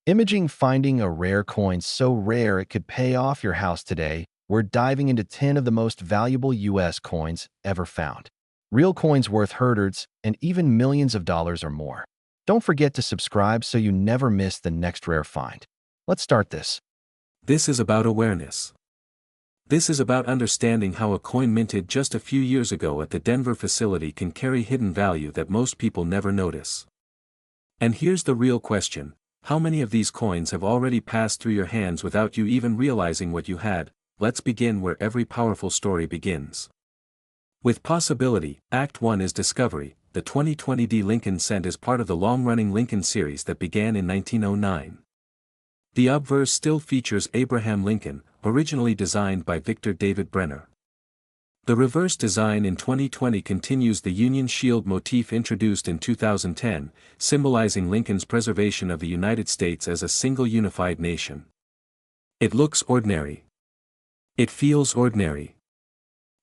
Imaging finding a rare coin so rare it could pay off your house today. We're diving into 10 of the most valuable US coins ever found. Real coins worth hundreds and even millions of dollars or more. Don't forget to subscribe so you never miss the next rare find. Let's start this. This is about awareness. This is about understanding how a coin minted just a few years ago at the Denver facility can carry hidden value that most people never notice. And here's the real question: how many of these coins have already passed through your hands without you even realizing what you had? Let's begin where every powerful story begins. With Possibility, Act 1 is Discovery. The 2020 D Lincoln Cent is part of the long-running Lincoln series that began in 1909. The obverse still features Abraham Lincoln, originally designed by Victor David Brenner. The reverse design in 2020 continues the Union Shield motif introduced in 2010, symbolizing Lincoln's preservation of the United States as a single unified nation. It looks ordinary. It feels ordinary.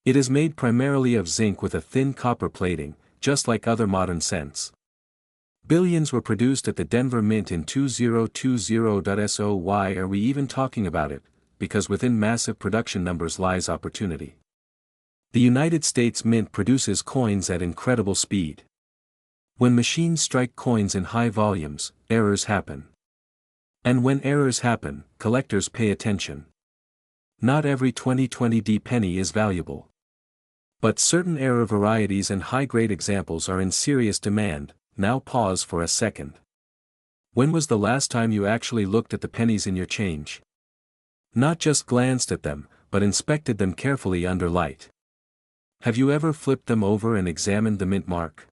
It is made primarily of zinc with a thin copper plating, just like other modern cents. Billions were produced at the Denver Mint in 2020. So why are we even talking about it? Because within massive production numbers lies opportunity. The United States Mint produces coins at incredible speed. When machines strike coins in high volumes, errors happen. And when errors happen, collectors pay attention. Not every 2020 D penny is valuable. But certain error varieties and high-grade examples are in serious demand. Now pause for a second. When was the last time you actually looked at the pennies in your change? Not just glanced at them, but inspected them carefully under light. Have you ever flipped them over and examined the mint mark?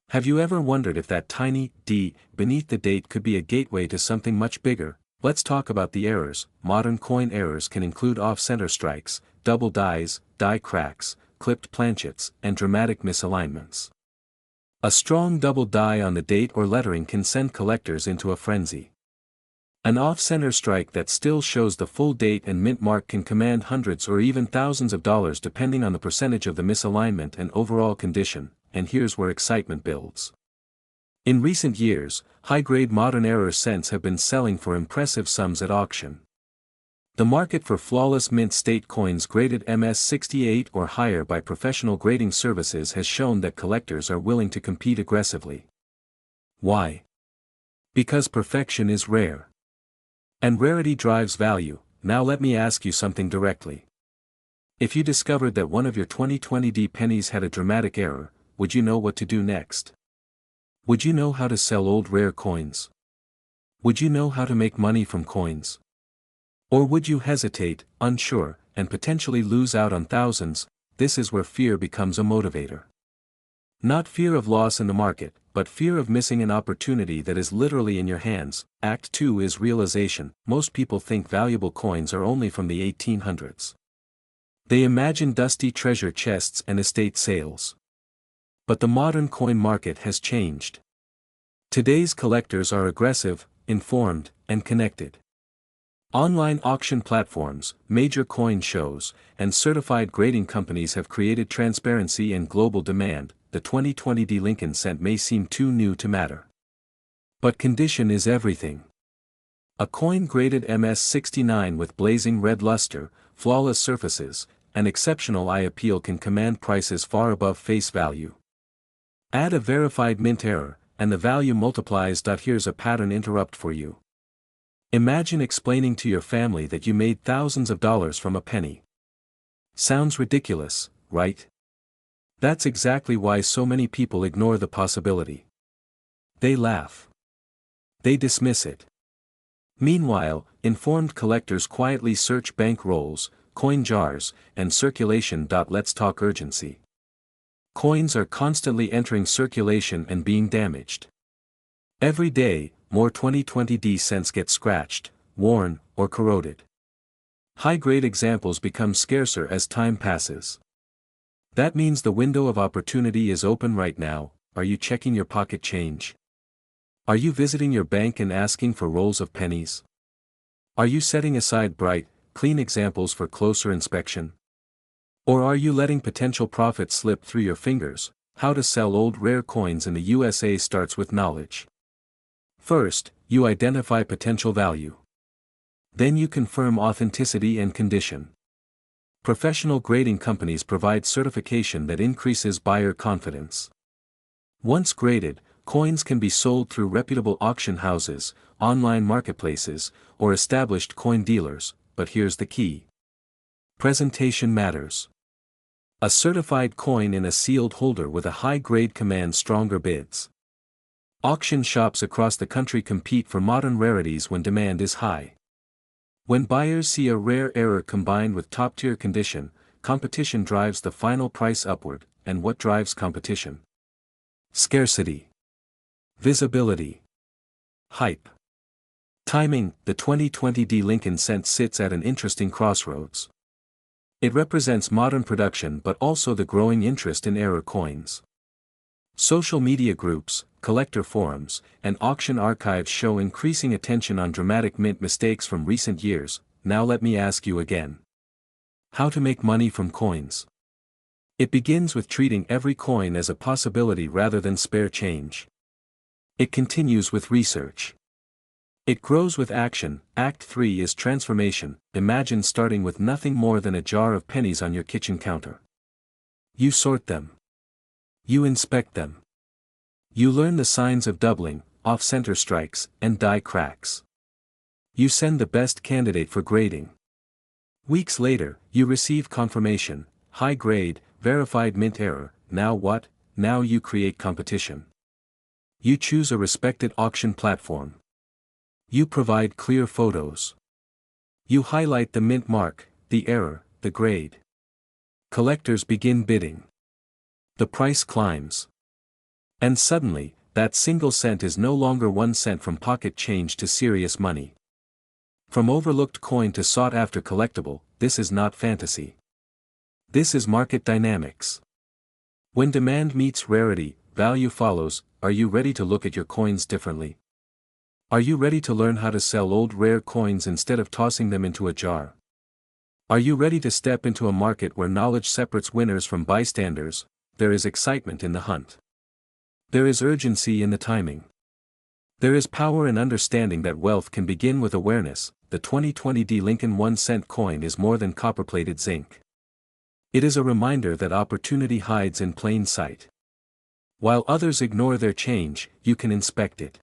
Have you ever wondered if that tiny D beneath the date could be a gateway to something much bigger? Let's talk about the errors. Modern coin errors can include off-center strikes, double dies, die cracks, clipped planchets, and dramatic misalignments. A strong double die on the date or lettering can send collectors into a frenzy. An off-center strike that still shows the full date and mint mark can command hundreds or even thousands of dollars depending on the percentage of the misalignment and overall condition, and here's where excitement builds. In recent years, high-grade modern error cents have been selling for impressive sums at auction. The market for flawless mint state coins graded MS-68 or higher by professional grading services has shown that collectors are willing to compete aggressively. Why? Because perfection is rare. And rarity drives value. Now let me ask you something directly. If you discovered that one of your 2020 D pennies had a dramatic error, would you know what to do next? Would you know how to sell old rare coins? Would you know how to make money from coins? Or would you hesitate, unsure, and potentially lose out on thousands? This is where fear becomes a motivator. Not fear of loss in the market, but fear of missing an opportunity that is literally in your hands. Act 2 is realization. Most people think valuable coins are only from the 1800s. They imagine dusty treasure chests and estate sales. But the modern coin market has changed. Today's collectors are aggressive, informed, and connected. Online auction platforms, major coin shows, and certified grading companies have created transparency and global demand. The 2020 D Lincoln Cent may seem too new to matter. But condition is everything. A coin graded MS-69 with blazing red luster, flawless surfaces, and exceptional eye appeal can command prices far above face value. Add a verified mint error, and the value multiplies. Here's a pattern interrupt for you. Imagine explaining to your family that you made thousands of dollars from a penny. Sounds ridiculous, right? That's exactly why so many people ignore the possibility. They laugh. They dismiss it. Meanwhile, informed collectors quietly search bank rolls, coin jars, and circulation. Let's talk urgency. Coins are constantly entering circulation and being damaged. Every day, more 2020 D cents get scratched, worn, or corroded. High-grade examples become scarcer as time passes. That means the window of opportunity is open right now. Are you checking your pocket change? Are you visiting your bank and asking for rolls of pennies? Are you setting aside bright, clean examples for closer inspection? Or are you letting potential profits slip through your fingers? How to sell old rare coins in the USA starts with knowledge. First, you identify potential value. Then you confirm authenticity and condition. Professional grading companies provide certification that increases buyer confidence. Once graded, coins can be sold through reputable auction houses, online marketplaces, or established coin dealers, but here's the key. Presentation matters. A certified coin in a sealed holder with a high grade commands stronger bids. Auction shops across the country compete for modern rarities when demand is high. When buyers see a rare error combined with top-tier condition, competition drives the final price upward, and what drives competition? Scarcity. Visibility. Hype. Timing. The 2020 D Lincoln cent sits at an interesting crossroads. It represents modern production but also the growing interest in error coins. Social media groups, collector forums, and auction archives show increasing attention on dramatic mint mistakes from recent years. Now let me ask you again. How to make money from coins? It begins with treating every coin as a possibility rather than spare change. It continues with research. It grows with action. Act 3 is transformation. Imagine starting with nothing more than a jar of pennies on your kitchen counter. You sort them. You inspect them. You learn the signs of doubling, off-center strikes, and die cracks. You send the best candidate for grading. Weeks later, you receive confirmation, high grade, verified mint error. Now what? Now you create competition. You choose a respected auction platform. You provide clear photos. You highlight the mint mark, the error, the grade. Collectors begin bidding. The price climbs. And suddenly, that single cent is no longer 1 cent from pocket change to serious money. From overlooked coin to sought-after collectible, this is not fantasy. This is market dynamics. When demand meets rarity, value follows. Are you ready to look at your coins differently? Are you ready to learn how to sell old rare coins instead of tossing them into a jar? Are you ready to step into a market where knowledge separates winners from bystanders? There is excitement in the hunt. There is urgency in the timing. There is power in understanding that wealth can begin with awareness. The 2020 D Lincoln 1-cent coin is more than copper-plated zinc. It is a reminder that opportunity hides in plain sight. While others ignore their change, you can inspect it.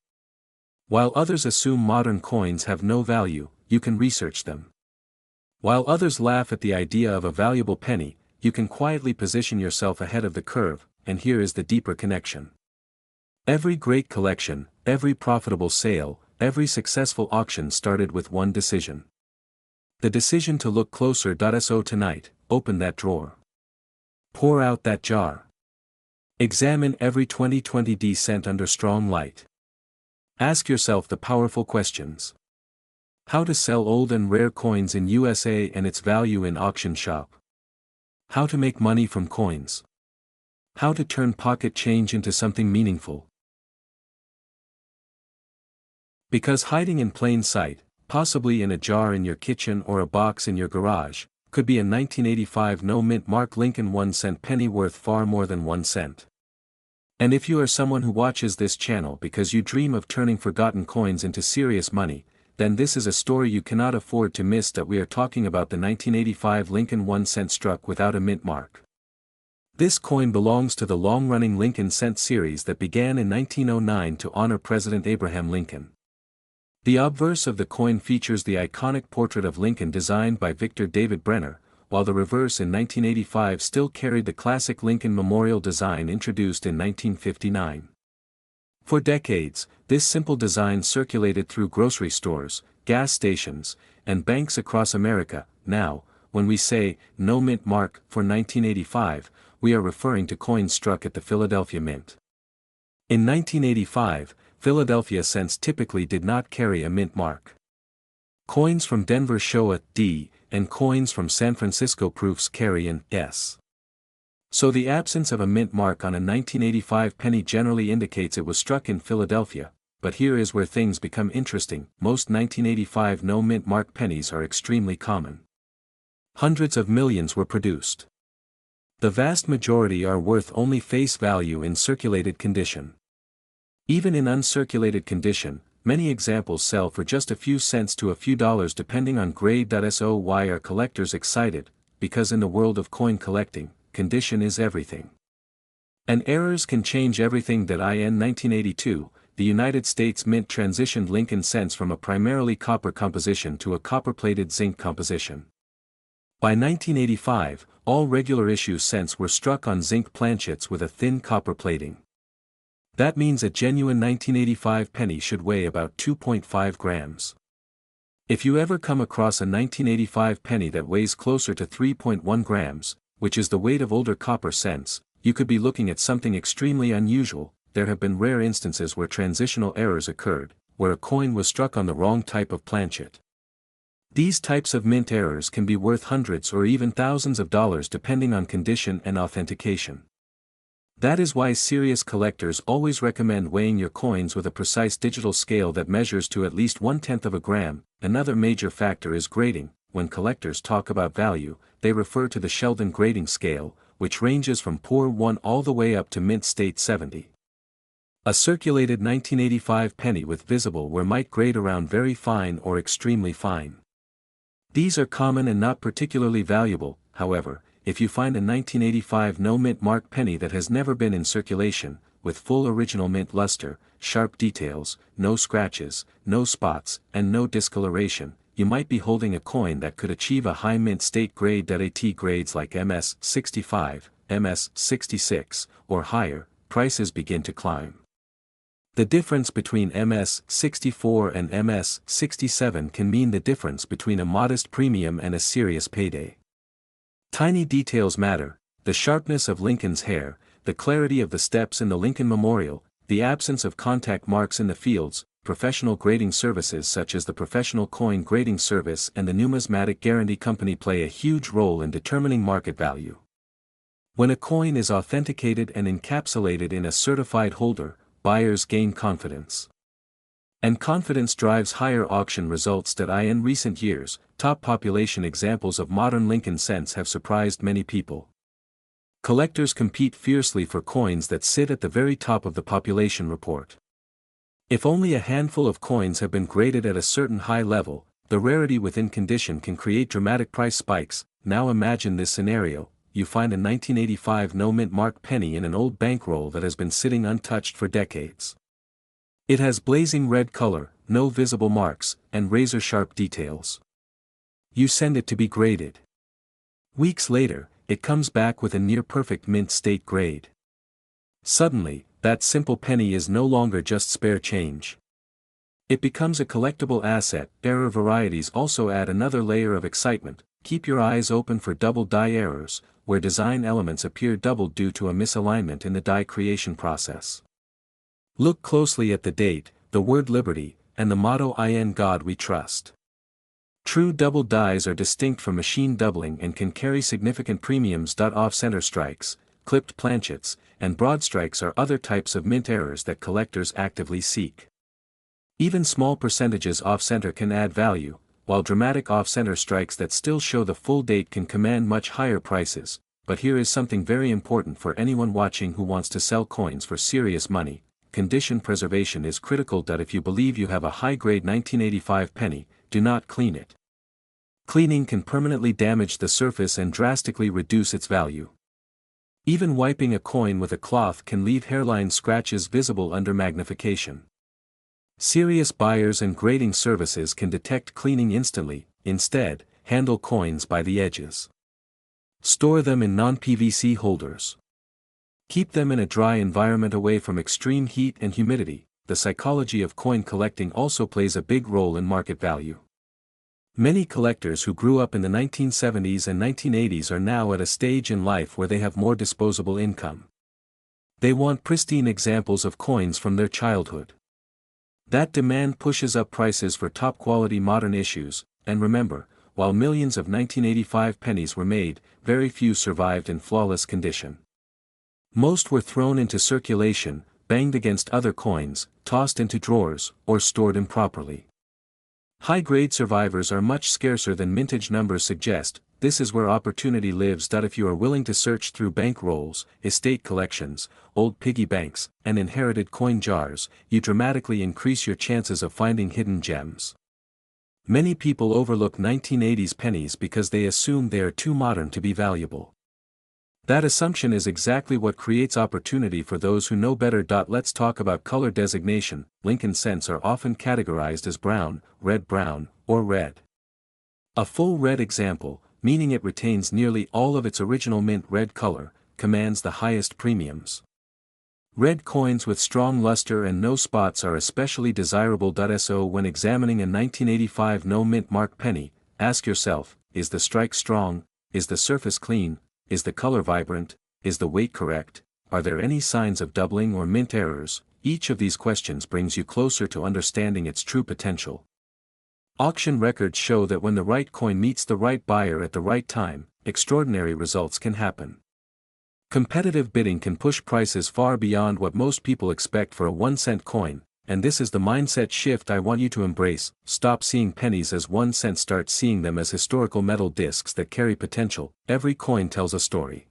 While others assume modern coins have no value, you can research them. While others laugh at the idea of a valuable penny, you can quietly position yourself ahead of the curve, and here is the deeper connection. Every great collection, every profitable sale, every successful auction started with one decision. The decision to look closer. So tonight, open that drawer. Pour out that jar. Examine every 2020 D cent under strong light. Ask yourself the powerful questions. How to sell old and rare coins in USA and its value in auction shop. How to make money from coins. How to turn pocket change into something meaningful. Because hiding in plain sight, possibly in a jar in your kitchen or a box in your garage, could be a 1985 no-mint mark Lincoln 1-cent penny worth far more than 1 cent. And if you are someone who watches this channel because you dream of turning forgotten coins into serious money, then this is a story you cannot afford to miss. That we are talking about the 1985 Lincoln 1-cent struck without a mint mark. This coin belongs to the long-running Lincoln cent series that began in 1909 to honor President Abraham Lincoln. The obverse of the coin features the iconic portrait of Lincoln designed by Victor David Brenner, while the reverse in 1985 still carried the classic Lincoln memorial design introduced in 1959. For decades, this simple design circulated through grocery stores, gas stations, and banks across America. Now, when we say, no mint mark, for 1985, we are referring to coins struck at the Philadelphia Mint. In 1985, Philadelphia cents typically did not carry a mint mark. Coins from Denver show a D, and coins from San Francisco proofs carry an S. So the absence of a mint mark on a 1985 penny generally indicates it was struck in Philadelphia, but here is where things become interesting. Most 1985 no mint mark pennies are extremely common. Hundreds of millions were produced. The vast majority are worth only face value in circulated condition. Even in uncirculated condition, many examples sell for just a few cents to a few dollars depending on grade. So why are collectors excited? Because in the world of coin collecting, condition is everything. And errors can change everything. In 1982, the United States Mint transitioned Lincoln cents from a primarily copper composition to a copper-plated zinc composition. By 1985, all regular issue cents were struck on zinc planchets with a thin copper plating. That means a genuine 1985 penny should weigh about 2.5 grams. If you ever come across a 1985 penny that weighs closer to 3.1 grams, which is the weight of older copper cents, you could be looking at something extremely unusual. There have been rare instances where transitional errors occurred, where a coin was struck on the wrong type of planchet. These types of mint errors can be worth hundreds or even thousands of dollars depending on condition and authentication. That is why serious collectors always recommend weighing your coins with a precise digital scale that measures to at least 1/10 of a gram. Another major factor is grading. When collectors talk about value, they refer to the Sheldon grading scale, which ranges from poor 1 all the way up to mint state 70. A circulated 1985 penny with visible wear might grade around very fine or extremely fine. These are common and not particularly valuable. However, if you find a 1985 no-mint mark penny that has never been in circulation, with full original mint luster, sharp details, no scratches, no spots, and no discoloration, you might be holding a coin that could achieve a high mint state grade. At grades like MS 65, MS 66, or higher, prices begin to climb. The difference between MS 64 and MS 67 can mean the difference between a modest premium and a serious payday. Tiny details matter: the sharpness of Lincoln's hair, the clarity of the steps in the Lincoln Memorial, the absence of contact marks in the fields. Professional grading services such as the Professional Coin Grading Service and the Numismatic Guarantee Company play a huge role in determining market value. When a coin is authenticated and encapsulated in a certified holder, buyers gain confidence. And confidence drives higher auction results. In recent years, top population examples of modern Lincoln cents have surprised many people. Collectors compete fiercely for coins that sit at the very top of the population report. If only a handful of coins have been graded at a certain high level, the rarity within condition can create dramatic price spikes. Now imagine this scenario: you find a 1985 no-mint mark penny in an old bankroll that has been sitting untouched for decades. It has blazing red color, no visible marks, and razor-sharp details. You send it to be graded. Weeks later, it comes back with a near-perfect mint state grade. Suddenly, that simple penny is no longer just spare change. It becomes a collectible asset. Error varieties also add another layer of excitement. Keep your eyes open for double die errors, where design elements appear doubled due to a misalignment in the die creation process. Look closely at the date, the word Liberty, and the motto "In God We Trust." True double dies are distinct from machine doubling and can carry significant premiums. Off-center strikes, clipped planchets, and broad strikes are other types of mint errors that collectors actively seek. Even small percentages off-center can add value, while dramatic off-center strikes that still show the full date can command much higher prices. But here is something very important for anyone watching who wants to sell coins for serious money: condition preservation is critical. If you believe you have a high-grade 1985 penny, do not clean it. Cleaning can permanently damage the surface and drastically reduce its value. Even wiping a coin with a cloth can leave hairline scratches visible under magnification. Serious buyers and grading services can detect cleaning instantly. Instead, handle coins by the edges. Store them in non-PVC holders. Keep them in a dry environment away from extreme heat and humidity. The psychology of coin collecting also plays a big role in market value. Many collectors who grew up in the 1970s and 1980s are now at a stage in life where they have more disposable income. They want pristine examples of coins from their childhood. That demand pushes up prices for top-quality modern issues, and remember, while millions of 1985 pennies were made, very few survived in flawless condition. Most were thrown into circulation, banged against other coins, tossed into drawers, or stored improperly. High-grade survivors are much scarcer than mintage numbers suggest. this is where opportunity lives. If you are willing to search through bank rolls, estate collections, old piggy banks, and inherited coin jars, you dramatically increase your chances of finding hidden gems. Many people overlook 1980s pennies because they assume they are too modern to be valuable. That assumption is exactly what creates opportunity for those who know better. Let's talk about color designation. Lincoln cents are often categorized as brown, or red. A full red example, meaning it retains nearly all of its original mint red color, commands the highest premiums. Red coins with strong luster and no spots are especially desirable. So when examining a 1985 no mint mark penny, ask yourself, is the strike strong, is the surface clean, is the color vibrant, is the weight correct, are there any signs of doubling or mint errors? Each of these questions brings you closer to understanding its true potential. Auction records show that when the right coin meets the right buyer at the right time, extraordinary results can happen. Competitive bidding can push prices far beyond what most people expect for a 1-cent coin, and this is the mindset shift I want you to embrace. Stop seeing pennies as 1 cent, start seeing them as historical metal discs that carry potential. Every coin tells a story.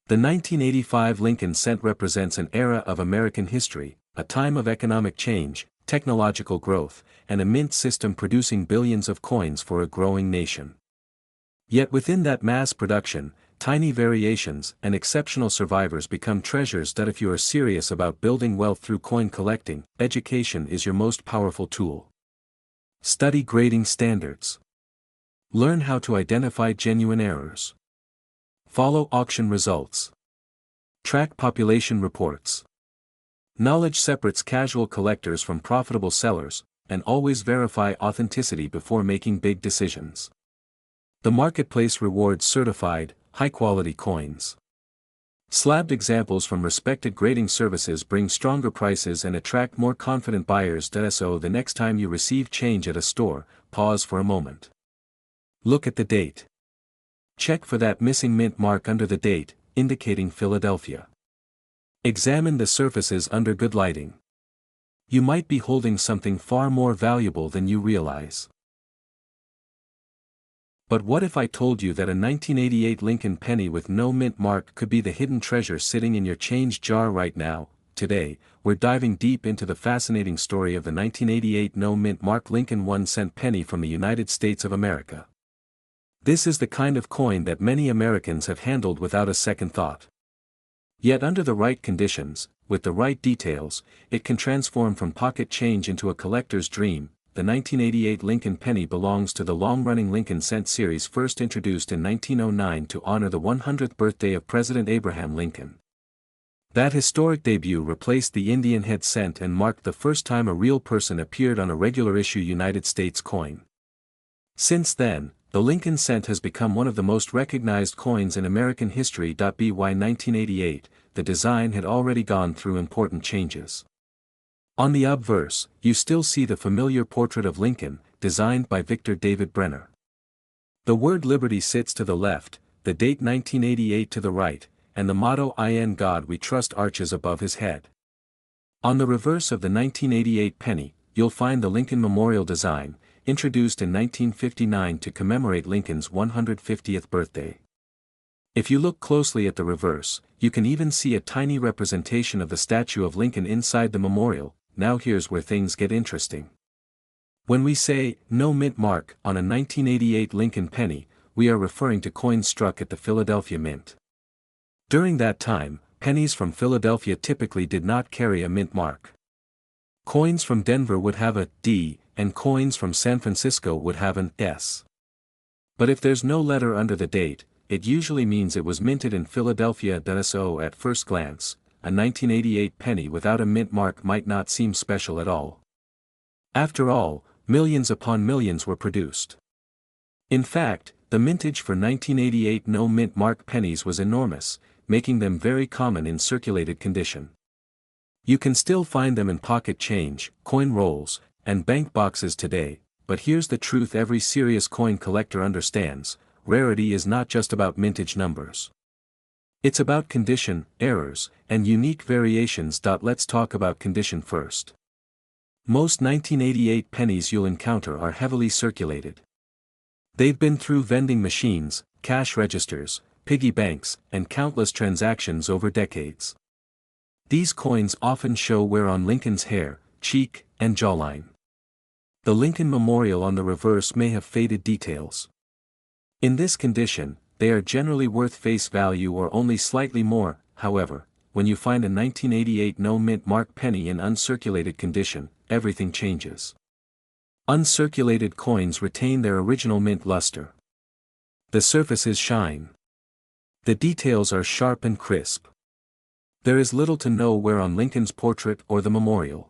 The 1985 Lincoln cent represents an era of American history, a time of economic change, technological growth, and a mint system producing billions of coins for a growing nation. Yet within that mass production, tiny variations and exceptional survivors become treasures. If you are serious about building wealth through coin collecting, education is your most powerful tool. Study grading standards. Learn how to identify genuine errors. Follow auction results. Track population reports. Knowledge separates casual collectors from profitable sellers, and always verify authenticity before making big decisions. The marketplace rewards certified, high-quality coins. Slabbed examples from respected grading services bring stronger prices and attract more confident buyers. So the next time you receive change at a store, pause for a moment. Look at the date. Check for that missing mint mark under the date, indicating Philadelphia. Examine the surfaces under good lighting. You might be holding something far more valuable than you realize. But what if I told you that a 1988 Lincoln penny with no mint mark could be the hidden treasure sitting in your change jar right now? Today, we're diving deep into the fascinating story of the 1988 no mint mark Lincoln 1-cent penny from the United States of America. This is the kind of coin that many Americans have handled without a second thought. Yet under the right conditions, with the right details, it can transform from pocket change into a collector's dream. The 1988 Lincoln penny belongs to the long-running Lincoln cent series, first introduced in 1909 to honor the 100th birthday of President Abraham Lincoln. That historic debut replaced the Indian head cent and marked the first time a real person appeared on a regular issue United States coin. Since then, the Lincoln cent has become one of the most recognized coins in American history. By 1988, the design had already gone through important changes. On the obverse, you still see the familiar portrait of Lincoln, designed by Victor David Brenner. The word Liberty sits to the left, the date 1988 to the right, and the motto "In God We Trust" arches above his head. On the reverse of the 1988 penny, you'll find the Lincoln Memorial design, introduced in 1959 to commemorate Lincoln's 150th birthday. If you look closely at the reverse, you can even see a tiny representation of the statue of Lincoln inside the memorial. Now here's where things get interesting. When we say, no mint mark, on a 1988 Lincoln penny, we are referring to coins struck at the Philadelphia Mint. During that time, pennies from Philadelphia typically did not carry a mint mark. Coins from Denver would have a D, and coins from San Francisco would have an S. But if there's no letter under the date, it usually means it was minted in Philadelphia. So at first glance, a 1988 penny without a mint mark might not seem special at all. After all, millions upon millions were produced. In fact, the mintage for 1988 no mint mark pennies was enormous, making them very common in circulated condition. You can still find them in pocket change, coin rolls, and bank boxes today, but here's the truth every serious coin collector understands: rarity is not just about mintage numbers. It's about condition, errors, and unique variations. Let's talk about condition first. Most 1988 pennies you'll encounter are heavily circulated. They've been through vending machines, cash registers, piggy banks, and countless transactions over decades. These coins often show wear on Lincoln's hair, cheek, and jawline. The Lincoln Memorial on the reverse may have faded details. In this condition, they are generally worth face value or only slightly more. However, when you find a 1988 no-mint mark penny in uncirculated condition, everything changes. Uncirculated coins retain their original mint luster. The surfaces shine. The details are sharp and crisp. There is little to no wear on Lincoln's portrait or the memorial.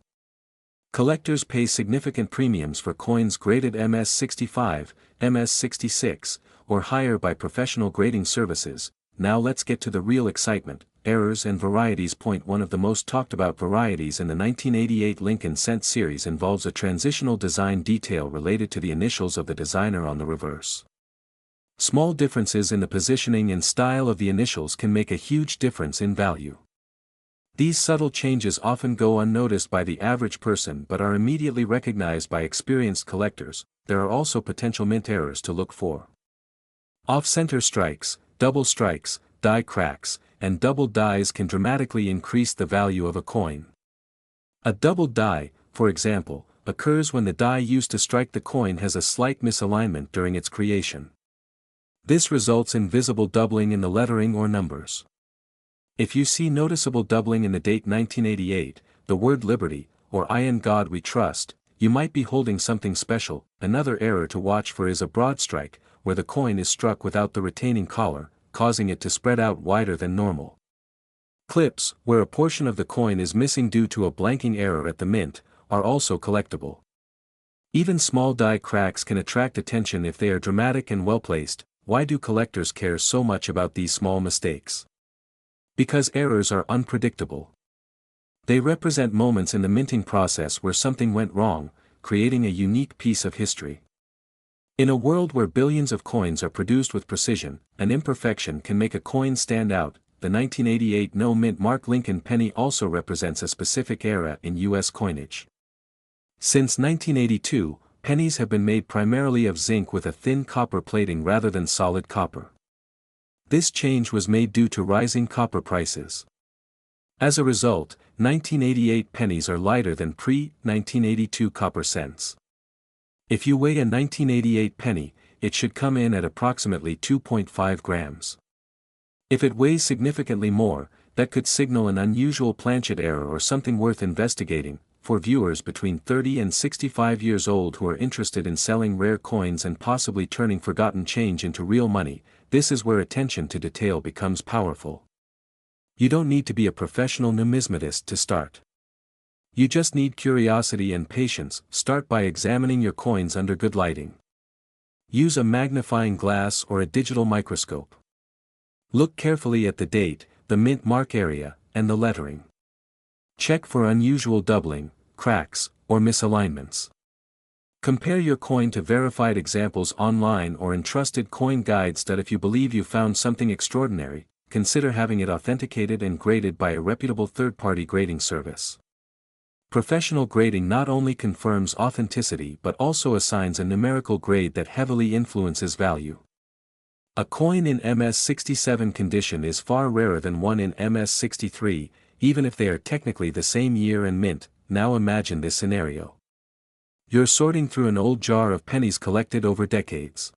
Collectors pay significant premiums for coins graded MS-65, MS-66, or higher by professional grading services. Now let's get to the real excitement, errors and varieties. Point 1 of the most talked about varieties in the 1988 Lincoln Cent series involves a transitional design detail related to the initials of the designer on the reverse. Small differences in the positioning and style of the initials can make a huge difference in value. These subtle changes often go unnoticed by the average person but are immediately recognized by experienced collectors. There are also potential mint errors to look for. Off-center strikes, double strikes, die cracks, and doubled dies can dramatically increase the value of a coin. A doubled die, for example, occurs when the die used to strike the coin has a slight misalignment during its creation. This results in visible doubling in the lettering or numbers. If you see noticeable doubling in the date 1988, the word Liberty, or I in God We Trust, you might be holding something special. Another error to watch for is a broad strike, where the coin is struck without the retaining collar, causing it to spread out wider than normal. Clips, where a portion of the coin is missing due to a blanking error at the mint, are also collectible. Even small die cracks can attract attention if they are dramatic and well placed. Why do collectors care so much about these small mistakes? Because errors are unpredictable. They represent moments in the minting process where something went wrong, creating a unique piece of history. In a world where billions of coins are produced with precision, an imperfection can make a coin stand out. The 1988 no-mint mark Lincoln penny also represents a specific era in U.S. coinage. Since 1982, pennies have been made primarily of zinc with a thin copper plating rather than solid copper. This change was made due to rising copper prices. As a result, 1988 pennies are lighter than pre-1982 copper cents. If you weigh a 1988 penny, it should come in at approximately 2.5 grams. If it weighs significantly more, that could signal an unusual planchet error or something worth investigating. For viewers between 30 and 65 years old who are interested in selling rare coins and possibly turning forgotten change into real money, this is where attention to detail becomes powerful. You don't need to be a professional numismatist to start. You just need curiosity and patience. Start by examining your coins under good lighting. Use a magnifying glass or a digital microscope. Look carefully at the date, the mint mark area, and the lettering. Check for unusual doubling, cracks, or misalignments. Compare your coin to verified examples online or in trusted coin guides. If you believe you found something extraordinary, consider having it authenticated and graded by a reputable third-party grading service. Professional grading not only confirms authenticity but also assigns a numerical grade that heavily influences value. A coin in MS-67 condition is far rarer than one in MS-63, even if they are technically the same year and mint. Now imagine this scenario. You're sorting through an old jar of pennies collected over decades.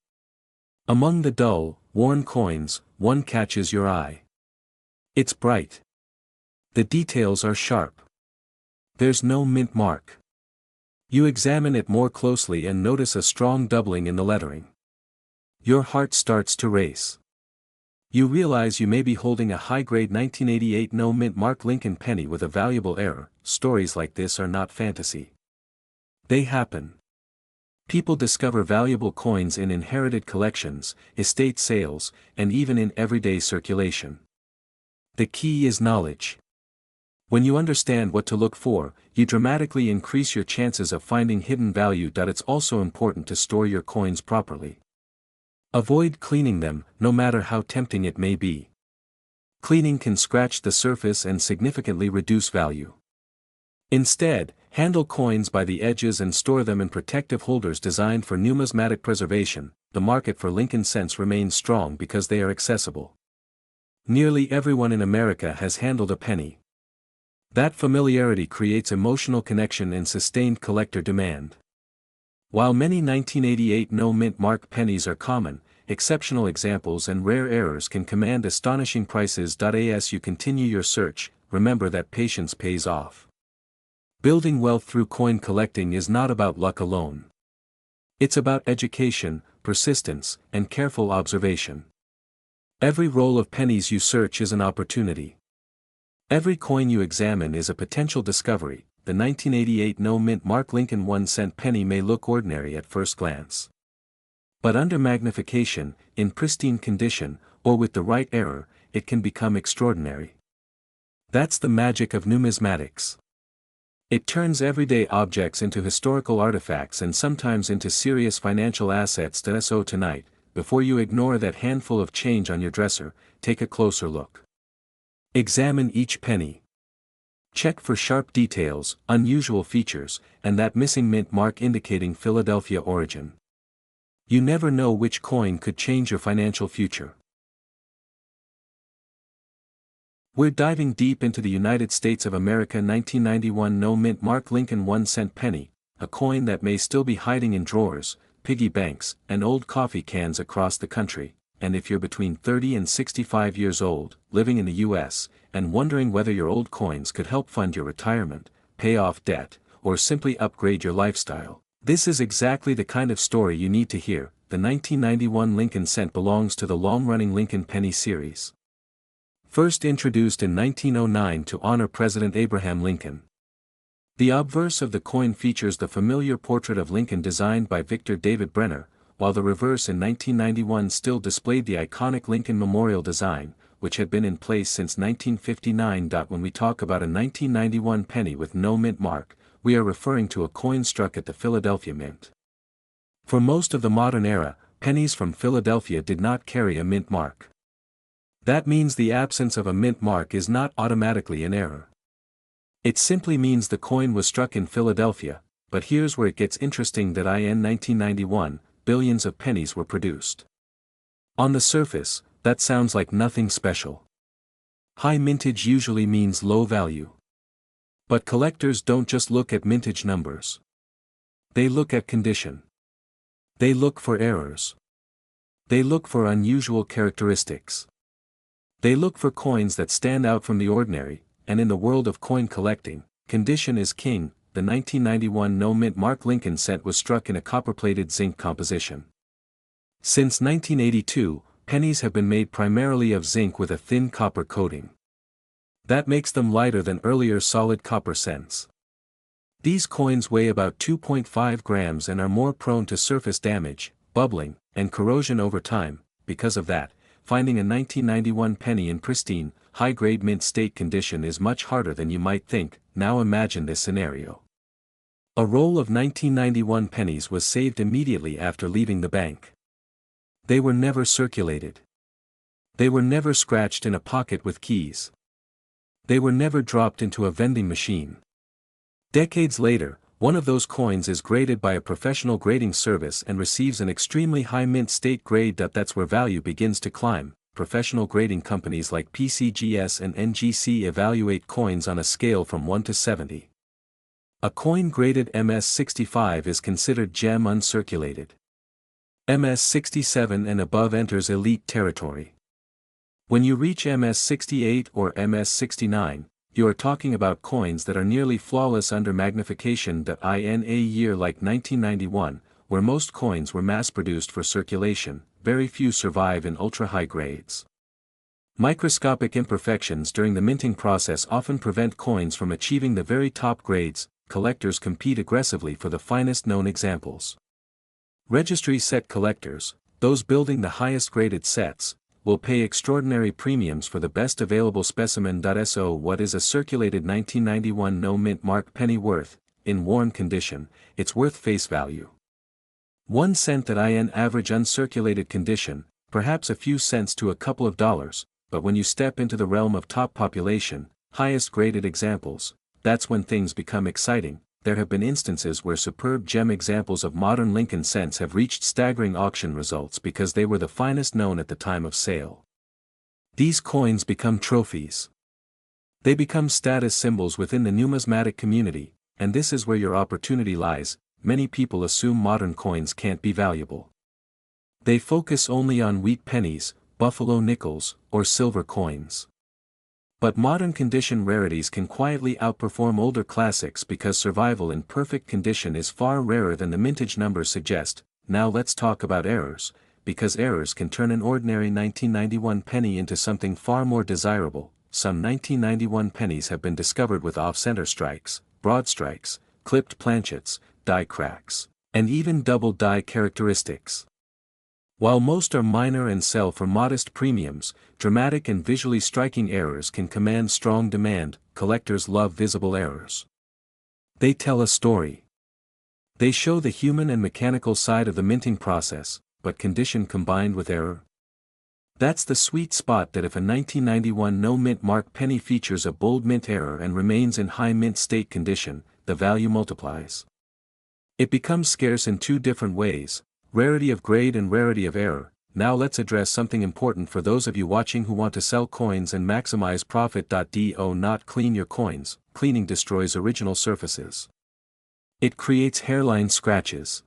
Among the dull, worn coins, one catches your eye. It's bright. The details are sharp. There's no mint mark. You examine it more closely and notice a strong doubling in the lettering. Your heart starts to race. You realize you may be holding a high-grade 1988 no-mint mark Lincoln penny with a valuable error. Stories like this are not fantasy. They happen. People discover valuable coins in inherited collections, estate sales, and even in everyday circulation. The key is knowledge. When you understand what to look for, you dramatically increase your chances of finding hidden value. It's also important to store your coins properly. Avoid cleaning them, no matter how tempting it may be. Cleaning can scratch the surface and significantly reduce value. Instead, handle coins by the edges and store them in protective holders designed for numismatic preservation. The market for Lincoln cents remains strong because they are accessible. Nearly everyone in America has handled a penny. That familiarity creates emotional connection and sustained collector demand. While many 1988 no-mint mark pennies are common, exceptional examples and rare errors can command astonishing prices. As you continue your search, remember that patience pays off. Building wealth through coin collecting is not about luck alone. It's about education, persistence, and careful observation. Every roll of pennies you search is an opportunity. Every coin you examine is a potential discovery. The 1988 no-mint mark Lincoln 1-cent penny may look ordinary at first glance. But under magnification, in pristine condition, or with the right error, it can become extraordinary. That's the magic of numismatics. It turns everyday objects into historical artifacts and sometimes into serious financial assets. So tonight, before you ignore that handful of change on your dresser, take a closer look. Examine each penny. Check for sharp details, unusual features, and that missing mint mark indicating Philadelphia origin. You never know which coin could change your financial future. We're diving deep into the United States of America 1991 no-mint mark Lincoln 1-cent penny, a coin that may still be hiding in drawers, piggy banks, and old coffee cans across the country. And if you're between 30 and 65 years old, living in the US, and wondering whether your old coins could help fund your retirement, pay off debt, or simply upgrade your lifestyle, this is exactly the kind of story you need to hear. The 1991 Lincoln cent belongs to the long-running Lincoln penny series. First introduced in 1909 to honor President Abraham Lincoln. The obverse of the coin features the familiar portrait of Lincoln designed by Victor David Brenner, while the reverse in 1991 still displayed the iconic Lincoln Memorial design, which had been in place since 1959. When we talk about a 1991 penny with no mint mark, we are referring to a coin struck at the Philadelphia Mint. For most of the modern era, pennies from Philadelphia did not carry a mint mark. That means the absence of a mint mark is not automatically an error. It simply means the coin was struck in Philadelphia, but here's where it gets interesting. That in 1991, billions of pennies were produced. On the surface, that sounds like nothing special. High mintage usually means low value. But collectors don't just look at mintage numbers. They look at condition. They look for errors. They look for unusual characteristics. They look for coins that stand out from the ordinary, and in the world of coin collecting, condition is king. The 1991 no-mint mark Lincoln cent was struck in a copper-plated zinc composition. Since 1982, pennies have been made primarily of zinc with a thin copper coating. That makes them lighter than earlier solid copper cents. These coins weigh about 2.5 grams and are more prone to surface damage, bubbling, and corrosion over time. Because of that, finding a 1991 penny in pristine, high-grade mint state condition is much harder than you might think. Now imagine this scenario. A roll of 1991 pennies was saved immediately after leaving the bank. They were never circulated. They were never scratched in a pocket with keys. They were never dropped into a vending machine. Decades later, one of those coins is graded by a professional grading service and receives an extremely high mint state grade. That's where value begins to climb. Professional grading companies like PCGS and NGC evaluate coins on a scale from 1 to 70. A coin graded MS65 is considered gem uncirculated. MS67 and above enters elite territory. When you reach MS68 or MS69, you are talking about coins that are nearly flawless under magnification. In a year like 1991, where most coins were mass-produced for circulation, very few survive in ultra-high grades. Microscopic imperfections during the minting process often prevent coins from achieving the very top grades. Collectors compete aggressively for the finest known examples. Registry set collectors, those building the highest graded sets, will pay extraordinary premiums for the best available specimen. So what is a circulated 1991 no mint mark penny worth? In worn condition, it's worth face value. 1 cent. In average uncirculated condition, perhaps a few cents to a couple of dollars, but when you step into the realm of top population, highest graded examples, that's when things become exciting. There have been instances where superb gem examples of modern Lincoln cents have reached staggering auction results because they were the finest known at the time of sale. These coins become trophies. They become status symbols within the numismatic community, and this is where your opportunity lies. Many people assume modern coins can't be valuable. They focus only on wheat pennies, buffalo nickels, or silver coins. But modern condition rarities can quietly outperform older classics because survival in perfect condition is far rarer than the mintage numbers suggest. Now let's talk about errors, because errors can turn an ordinary 1991 penny into something far more desirable. Some 1991 pennies have been discovered with off-center strikes, broad strikes, clipped planchets, die cracks, and even double die characteristics. While most are minor and sell for modest premiums, dramatic and visually striking errors can command strong demand. Collectors love visible errors. They tell a story. They show the human and mechanical side of the minting process, but condition combined with error. That's the sweet spot that if a 1991 no-mint mark penny features a bold mint error and remains in high mint state condition, the value multiplies. It becomes scarce in two different ways: rarity of grade and rarity of error. Now let's address something important for those of you watching who want to sell coins and maximize profit. Do not clean your coins. Cleaning destroys original surfaces. It creates hairline scratches.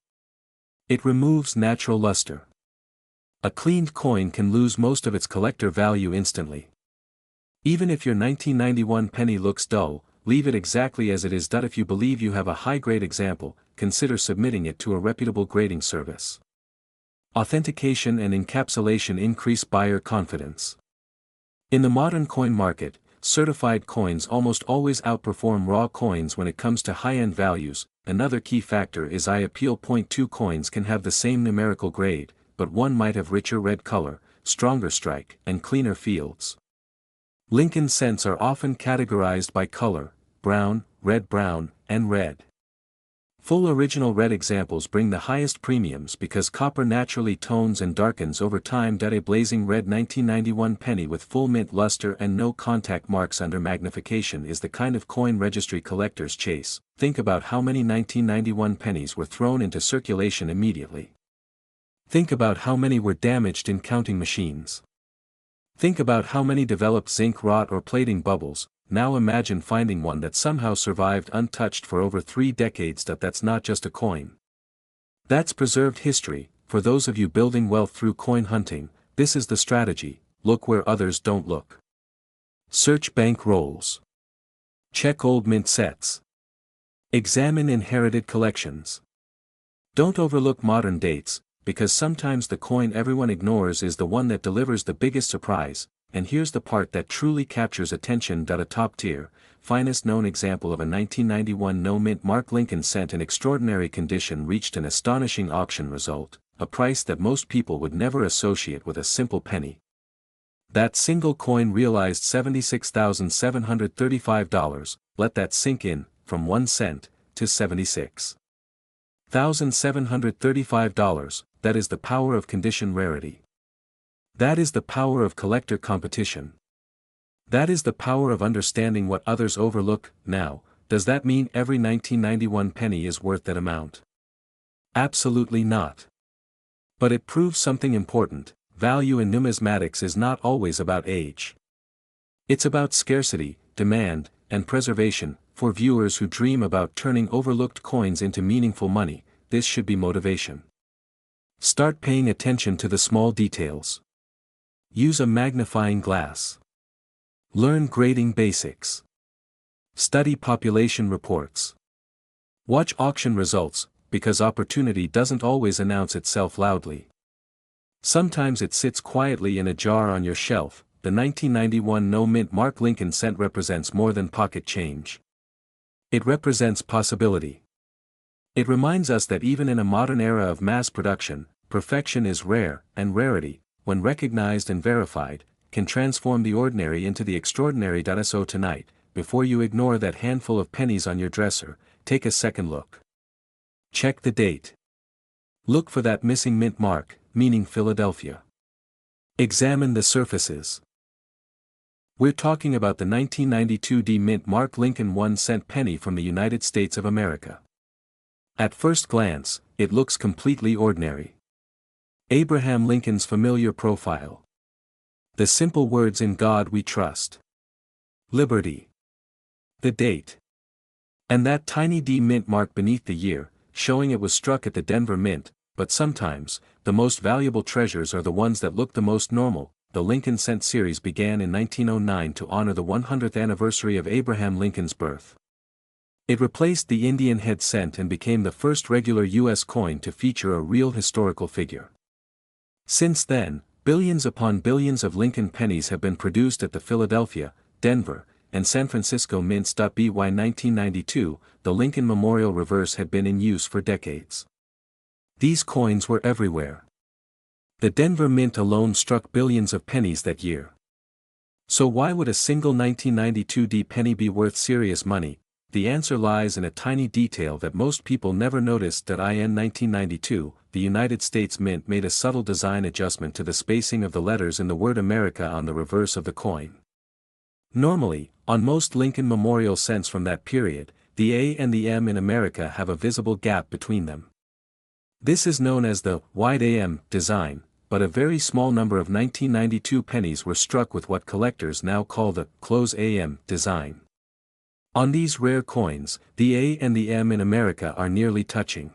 It removes natural luster. A cleaned coin can lose most of its collector value instantly. Even if your 1991 penny looks dull, leave it exactly as it is. If you believe you have a high-grade example, consider submitting it to a reputable grading service. Authentication and encapsulation increase buyer confidence. In the modern coin market, certified coins almost always outperform raw coins when it comes to high-end values. Another key factor is I appeal. Two coins can have the same numerical grade, but one might have richer red color, stronger strike, and cleaner fields. Lincoln cents are often categorized by color: brown, and red. Full original red examples bring the highest premiums because copper naturally tones and darkens over time. A blazing red 1991 penny with full mint luster and no contact marks under magnification is the kind of coin registry collectors chase. Think about how many 1991 pennies were thrown into circulation immediately. Think about how many were damaged in counting machines. Think about how many developed zinc rot or plating bubbles. Now imagine finding one that somehow survived untouched for over 3 decades. That's not just a coin. That's preserved history. For those of you building wealth through coin hunting, this is the strategy: look where others don't look. Search bank rolls. Check old mint sets. Examine inherited collections. Don't overlook modern dates, because sometimes the coin everyone ignores is the one that delivers the biggest surprise. And here's the part that truly captures attention. A top-tier, finest known example of a 1991 no-mint mark Lincoln cent in extraordinary condition reached an astonishing auction result, a price that most people would never associate with a simple penny. That single coin realized $76,735, let that sink in, from 1 cent, to $76,735, that is the power of condition rarity. That is the power of collector competition. That is the power of understanding what others overlook. Now, does that mean every 1991 penny is worth that amount? Absolutely not. But it proves something important: value in numismatics is not always about age. It's about scarcity, demand, and preservation. For viewers who dream about turning overlooked coins into meaningful money, this should be motivation. Start paying attention to the small details. Use a magnifying glass. Learn grading basics. Study population reports. Watch auction results, because opportunity doesn't always announce itself loudly. Sometimes it sits quietly in a jar on your shelf. The 1991 no-mint mark Lincoln cent represents more than pocket change. It represents possibility. It reminds us that even in a modern era of mass production, perfection is rare, and rarity, when recognized and verified, can transform the ordinary into the extraordinary. So tonight, before you ignore that handful of pennies on your dresser, take a second look. Check the date. Look for that missing mint mark, meaning Philadelphia. Examine the surfaces. We're talking about the 1992 D Mint mark Lincoln 1-cent penny from the United States of America. At first glance, it looks completely ordinary. Abraham Lincoln's familiar profile. The simple words "In God We Trust." Liberty. The date. And that tiny D Mint mark beneath the year, showing it was struck at the Denver Mint. But sometimes, the most valuable treasures are the ones that look the most normal. The Lincoln Cent series began in 1909 to honor the 100th anniversary of Abraham Lincoln's birth. It replaced the Indian head cent and became the first regular U.S. coin to feature a real historical figure. Since then, billions upon billions of Lincoln pennies have been produced at the Philadelphia, Denver, and San Francisco mints. By 1992, the Lincoln Memorial reverse had been in use for decades. These coins were everywhere. The Denver Mint alone struck billions of pennies that year. So why would a single 1992 D penny be worth serious money? The answer lies in a tiny detail that most people never noticed. In 1992, the United States Mint made a subtle design adjustment to the spacing of the letters in the word America on the reverse of the coin. Normally, on most Lincoln Memorial cents from that period, the A and the M in America have a visible gap between them. This is known as the wide AM design, but a very small number of 1992 pennies were struck with what collectors now call the close AM design. On these rare coins, the A and the M in America are nearly touching.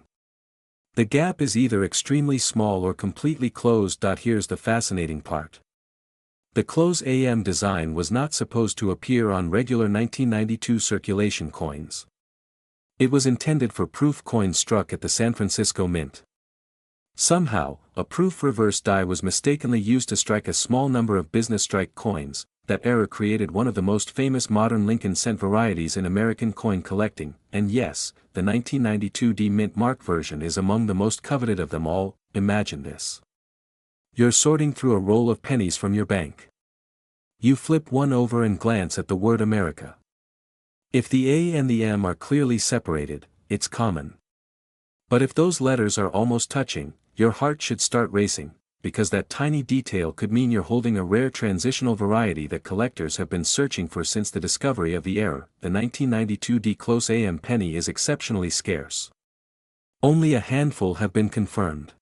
The gap is either extremely small or completely closed. Here's the fascinating part. The close AM design was not supposed to appear on regular 1992 circulation coins. It was intended for proof coins struck at the San Francisco Mint. Somehow, a proof reverse die was mistakenly used to strike a small number of business strike coins. That error created one of the most famous modern Lincoln cent varieties in American coin collecting, and yes, the 1992 D Mint mark version is among the most coveted of them all. Imagine this. You're sorting through a roll of pennies from your bank. You flip one over and glance at the word America. If the A and the M are clearly separated, it's common. But if those letters are almost touching, your heart should start racing, because that tiny detail could mean you're holding a rare transitional variety that collectors have been searching for since the discovery of the error. The 1992 D close AM penny is exceptionally scarce. Only a handful have been confirmed.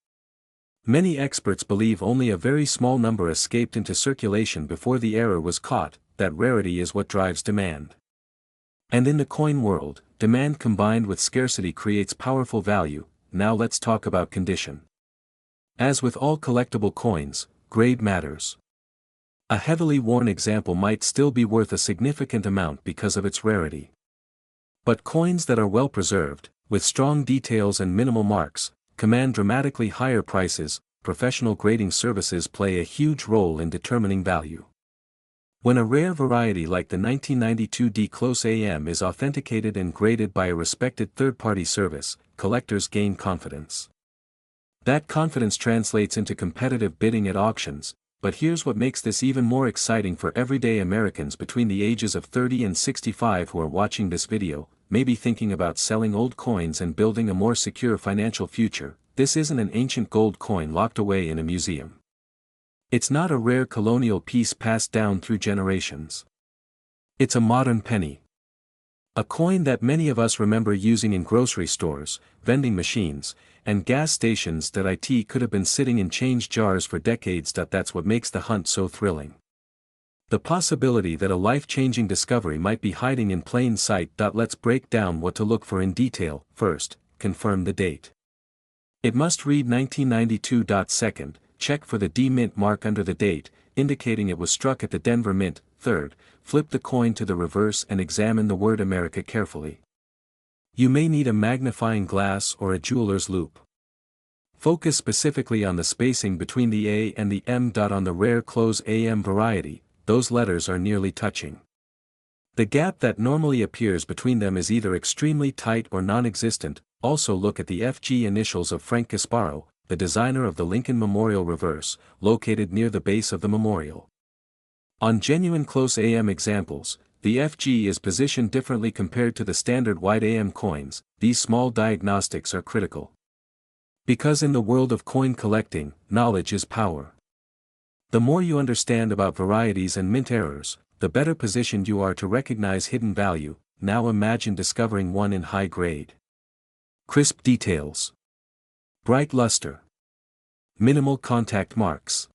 Many experts believe only a very small number escaped into circulation before the error was caught. That rarity is what drives demand. And in the coin world, demand combined with scarcity creates powerful value. Now let's talk about condition. As with all collectible coins, grade matters. A heavily worn example might still be worth a significant amount because of its rarity. But coins that are well preserved, with strong details and minimal marks, command dramatically higher prices. Professional grading services play a huge role in determining value. When a rare variety like the 1992 D close AM is authenticated and graded by a respected third-party service, collectors gain confidence. That confidence translates into competitive bidding at auctions. But here's what makes this even more exciting for everyday Americans between the ages of 30 and 65 who are watching this video, maybe thinking about selling old coins and building a more secure financial future. This isn't an ancient gold coin locked away in a museum. It's not a rare colonial piece passed down through generations. It's a modern penny. A coin that many of us remember using in grocery stores, vending machines, and gas stations. That it could have been sitting in change jars for decades. That's what makes the hunt so thrilling. The possibility that a life-changing discovery might be hiding in plain sight. Let's break down what to look for in detail. First, confirm the date. It must read 1992. Second, check for the D Mint mark under the date, indicating it was struck at the Denver Mint. Third, flip the coin to the reverse and examine the word America carefully. You may need a magnifying glass or a jeweler's loupe. Focus specifically on the spacing between the A and the M. On the rare close AM variety, those letters are nearly touching. The gap that normally appears between them is either extremely tight or non-existent. Also look at the FG initials of Frank Gasparo, the designer of the Lincoln Memorial reverse, located near the base of the memorial. On genuine close AM examples, the FG is positioned differently compared to the standard wide AM coins. These small diagnostics are critical. Because in the world of coin collecting, knowledge is power. The more you understand about varieties and mint errors, the better positioned you are to recognize hidden value. Now imagine discovering one in high grade. Crisp details. Bright luster. Minimal contact marks.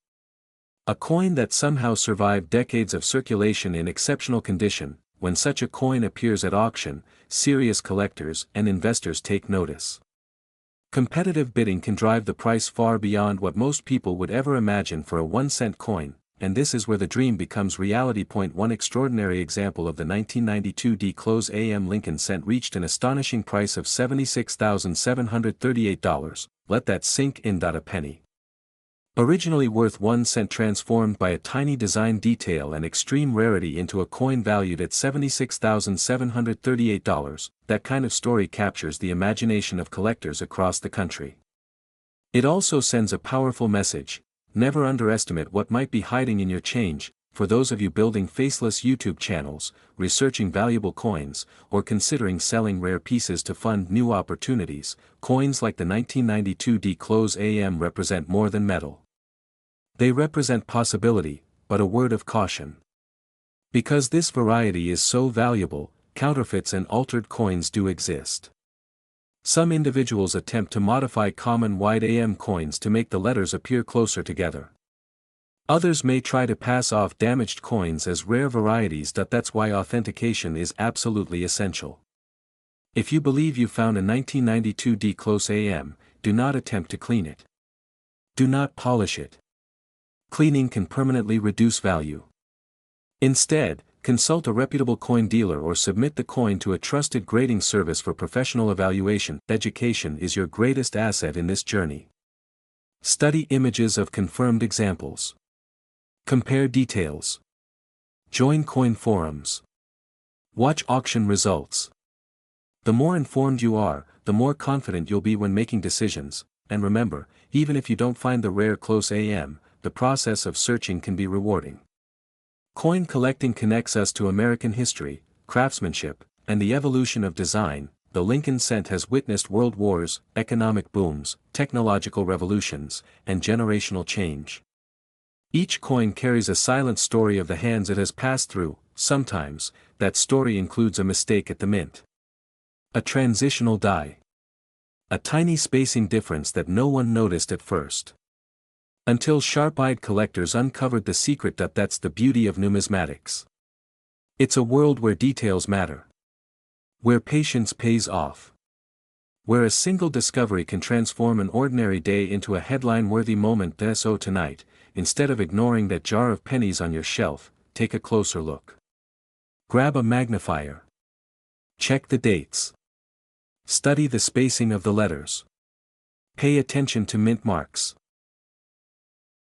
A coin that somehow survived decades of circulation in exceptional condition. When such a coin appears at auction, serious collectors and investors take notice. Competitive bidding can drive the price far beyond what most people would ever imagine for a 1-cent coin, and this is where the dream becomes reality. One extraordinary example of the 1992 D-Close AM Lincoln cent reached an astonishing price of $76,738. Let that sink in. A penny. Originally worth 1 cent, transformed by a tiny design detail and extreme rarity into a coin valued at $76,738, that kind of story captures the imagination of collectors across the country. It also sends a powerful message: never underestimate what might be hiding in your change. For those of you building faceless YouTube channels, researching valuable coins, or considering selling rare pieces to fund new opportunities, coins like the 1992 D-Close AM represent more than metal. They represent possibility, but a word of caution. Because this variety is so valuable, counterfeits and altered coins do exist. Some individuals attempt to modify common wide AM coins to make the letters appear closer together. Others may try to pass off damaged coins as rare varieties. That's why authentication is absolutely essential. If you believe you found a 1992 D-Close AM, do not attempt to clean it. Do not polish it. Cleaning can permanently reduce value. Instead, consult a reputable coin dealer or submit the coin to a trusted grading service for professional evaluation. Education is your greatest asset in this journey. Study images of confirmed examples. Compare details. Join coin forums. Watch auction results. The more informed you are, the more confident you'll be when making decisions. And remember, even if you don't find the rare close AM, the process of searching can be rewarding. Coin collecting connects us to American history, craftsmanship, and the evolution of design. The Lincoln cent has witnessed world wars, economic booms, technological revolutions, and generational change. Each coin carries a silent story of the hands it has passed through. Sometimes, that story includes a mistake at the mint. A transitional die. A tiny spacing difference that no one noticed at first. Until sharp-eyed collectors uncovered the secret. That's the beauty of numismatics. It's a world where details matter. Where patience pays off. Where a single discovery can transform an ordinary day into a headline-worthy moment. So tonight, instead of ignoring that jar of pennies on your shelf, take a closer look. Grab a magnifier. Check the dates. Study the spacing of the letters. Pay attention to mint marks.